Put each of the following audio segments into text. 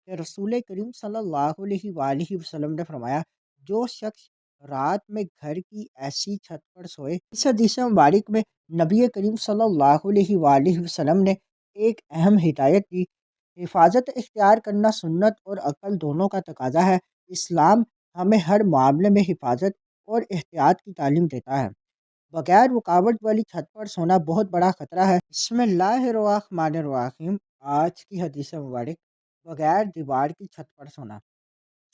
کہ رسول کریم صلی اللہ علیہ وآلہ وسلم نے فرمایا، جو شخص رات میں گھر کی ایسی چھت پر سوئے۔ اس حدیث مبارک میں نبی کریم صلی اللہ علیہ وآلہ وسلم نے ایک اہم ہدایت دی۔ حفاظت اختیار کرنا سنت اور عقل دونوں کا تقاضا ہے۔ اسلام ہمیں ہر معاملے میں حفاظت اور احتیاط کی تعلیم دیتا ہے۔ بغیر رکاوٹ والی چھت پر سونا بہت بڑا خطرہ ہے۔ بسم اللہ الرحمن الرحیم۔ آج کی حدیث مبارک، بغیر دیوار کی چھت پر سونا۔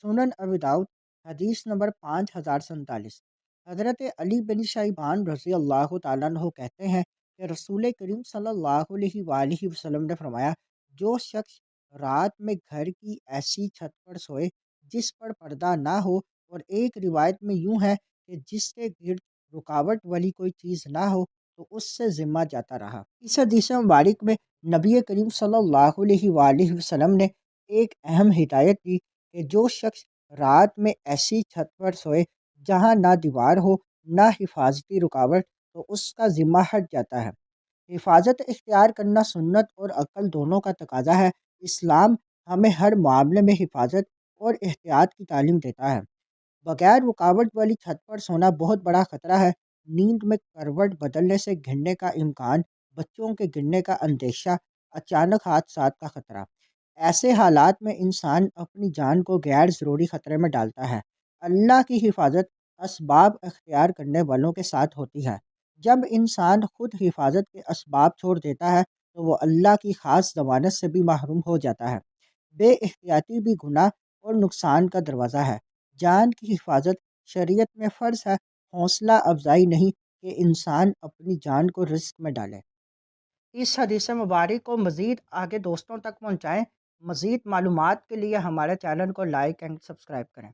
سنن ابی داؤد، حدیث نمبر 5047۔ حضرت علی بن شیبان رضی اللہ تعالیٰ عنہ کہتے ہیں کہ رسول کریم صلی اللہ علیہ وآلہ وسلم نے فرمایا، جو شخص رات میں گھر کی ایسی چھت پر سوئے جس پر پردہ نہ ہو، اور ایک روایت میں یوں ہے کہ جس کے گرد رکاوٹ والی کوئی چیز نہ ہو، تو اس سے ذمہ جاتا رہا۔ اس حدیث مبارک میں نبی کریم صلی اللہ علیہ وآلہ وسلم نے ایک اہم ہدایت دی کہ جو شخص رات میں ایسی چھت پر سوئے جہاں نہ دیوار ہو نہ حفاظتی رکاوٹ، تو اس کا ذمہ ہٹ جاتا ہے۔ حفاظت اختیار کرنا سنت اور عقل دونوں کا تقاضا ہے۔ اسلام ہمیں ہر معاملے میں حفاظت اور احتیاط کی تعلیم دیتا ہے۔ بغیر رکاوٹ والی چھت پر سونا بہت بڑا خطرہ ہے۔ نیند میں کروٹ بدلنے سے گرنے کا امکان، بچوں کے گرنے کا اندیشہ، اچانک حادثات کا خطرہ۔ ایسے حالات میں انسان اپنی جان کو غیر ضروری خطرے میں ڈالتا ہے۔ اللہ کی حفاظت اسباب اختیار کرنے والوں کے ساتھ ہوتی ہے۔ جب انسان خود حفاظت کے اسباب چھوڑ دیتا ہے تو وہ اللہ کی خاص ضمانت سے بھی محروم ہو جاتا ہے۔ بے احتیاطی بھی گناہ اور نقصان کا دروازہ ہے۔ جان کی حفاظت شریعت میں فرض ہے، حوصلہ افزائی نہیں کہ انسان اپنی جان کو رسک میں ڈالے۔ اس حدیث مبارک کو مزید آگے دوستوں تک پہنچائیں۔ مزید معلومات کے لیے ہمارے چینل کو لائک اینڈ سبسکرائب کریں۔